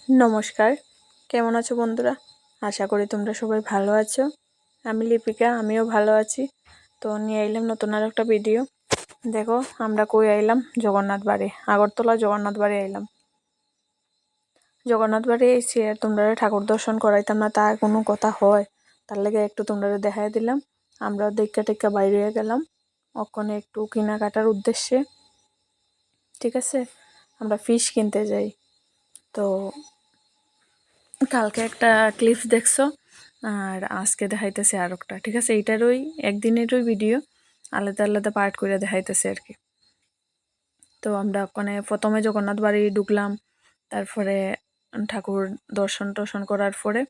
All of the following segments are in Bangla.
নমস্কার, কেমন আছো বন্ধুরা? আশা করি তোমরা সবাই ভালো আছো। আমি লিপিকা, আমিও ভালো আছি। তো নিয়ে এলাম নতুন আর একটা ভিডিও। দেখো আমরা কই আইলাম, জগন্নাথ বাড়ি, আগরতলা জগন্নাথ বাড়ি আইলাম। জগন্নাথ বাড়ি এসে আর তোমরা ঠাকুর দর্শন করাইতাম না, তা কোনো কথা হয়? তার লেগে একটু তোমরা দেখাই দিলাম। আমরা দেখা টেক্কা বাইরে হয়ে গেলাম ওখানে একটু কেনাকাটার উদ্দেশ্যে। ঠিক আছে, আমরা ফিশ কিনতে যাই। তো কালকে একটা ক্লিপস দেখছো আর আজকে দেখাইতেছে আর একটা। ঠিক আছে, এইটারই একদিনেরই ভিডিও, আলাদা আলাদা পার্ট করে দেখাইতেছে আর কি। তো আমরা ওখানে প্রথমে জগন্নাথ বাড়ি ঢুকলাম, তারপরে ঠাকুর দর্শন টর্শন করার পরে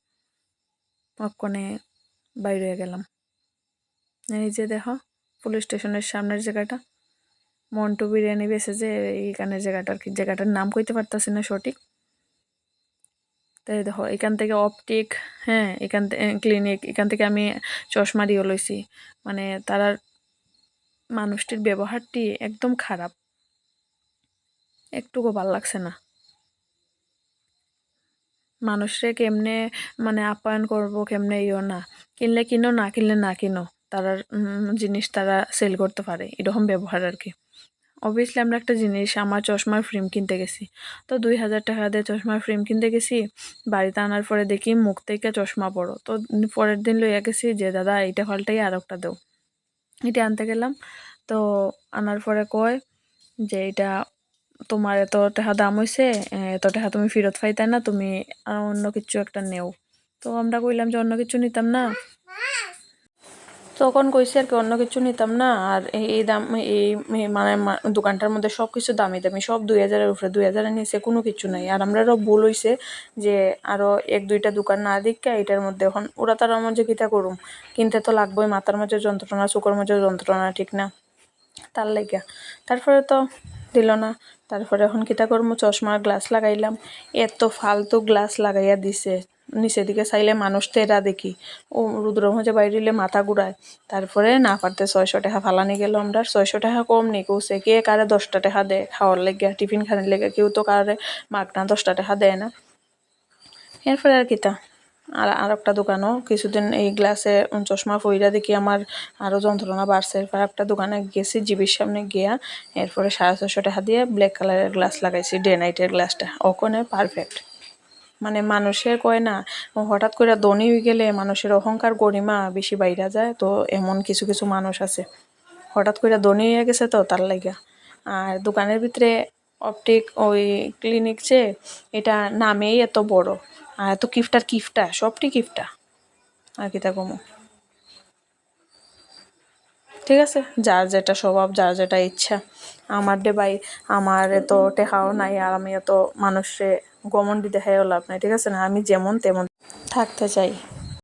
ওখানে বাইরে গেলাম। এই যে দেখো পুলিশ স্টেশনের সামনের জায়গাটা, মন্টু বিরিয়ানি বেছে যে এইখানের জায়গাটা আর কি, জায়গাটার নাম কইতে পারতাছি না সঠিক। তাই দেখো এখান থেকে অপটিক, হ্যাঁ এখান থেকে ক্লিনিক, এখান থেকে আমি চশমা দিয়ে লইছি। মানে তারার মানুষটির ব্যবহারটি একদম খারাপ, একটুকু ভাল লাগছে না। মানুষরে কেমনে মানে আপ্যায়ন করব, কেমনে ইও না, কিনলে কিনো না কিনলে না কিনো, তারার জিনিস তারা সেল করতে পারে, এরকম ব্যবহার আর কি। অবভিয়াসলি আমরা একটা জিনিস, আমার চশমার ফ্রেম কিনতে গেছি, তো 2000 টাকা দিয়ে চশমার ফ্রেম কিনতে গেছি। বাড়িতে আনার পরে দেখি মুখ থেকে চশমা বড়, তো পরের দিন লইয়া গেছি যে দাদা এইটা ফাল্টাই আর একটা দেও। এটা আনতে গেলাম, তো আনার পরে কয় যে এটা তোমার এত টাকা দাম হয়েছে, এত টাকা তুমি ফেরত পাইতে না, তুমি অন্য কিছু একটা নেও। তো আমরা কইলাম যে অন্য কিছু নিতাম না, তখন কইছি আর কি অন্য কিছু নিতাম না। আর এই দাম মানে দোকানটার মধ্যে সব কিছু দামি দামি, সব 2000-এর উপরে, 2000-এর নিচে কোনো কিছু নাই। আর আমরাও ভুল হয়েছে যে আরও 1-2টা দোকান না দীক্ষা এটার মধ্যে, এখন ওরা তার মধ্যে কিতা করুম, কিনতে তো লাগবোই, মাথার মাঝে যন্ত্রণা, চোখের মাঝে যন্ত্রণা, ঠিক না? তার লাগিয়া তারপরে তো দিল না। তারপরে এখন কিতা করবো, চশমার গ্লাস লাগাইলাম, এত ফালতু গ্লাস লাগাইয়া দিছে, নিচের দিকে চাইলে মানুষ তেরা দেখি, ও রুদ্র মাঝে বাইরে মাথা ঘুরায়। তারপরে না পারতে 600 টাকা ফালানি গেল। আমরা 600 টাকা কম নেই, কৌছে কে কারে 10টা টাকা দেয় খাওয়ার লেগে, টিফিন খানের লেগে, কেউ তো কারে মাগনা 10টা টাকা দেয় না। এরপরে আর কিতা, আর একটা দোকানও কিছুদিন এই গ্লাসে চশমা ফইরা দেখি আমার আরও যন্ত্রণা বাড়ছে। এরপর একটা দোকানে গেছি, জিবির সামনে গিয়া এরপরে 650 টাকা দিয়ে ব্ল্যাক কালারের গ্লাস লাগাইছি, ডে নাইটের গ্লাসটা, ওখানে পারফেক্ট। মানে মানুষের কয় না, হঠাৎ করে ধনী হয়ে গেলে মানুষের অহংকার গরিমা বেশি বাইরা যায়, তো এমন কিছু কিছু মানুষ আছে হঠাৎ করে ধনী হয়ে গেছে, তো তার লাগা। আর দোকানের ভিতরে অপটিক ওই ক্লিনিক যে, এটা নামেই এত বড়, আর এত কিফটা সবটি কিফটা, আর কি তা কমো। ঠিক আছে, যার যেটা স্বভাব, যার যেটা ইচ্ছা। আমার দে ভাই, আমার এত টেকাও নাই, আর আমি এত মানুষে গমন্ডি দেখাইও লাভ নাই, ঠিক আছে না? আমি যেমন তেমন থাকতে চাই।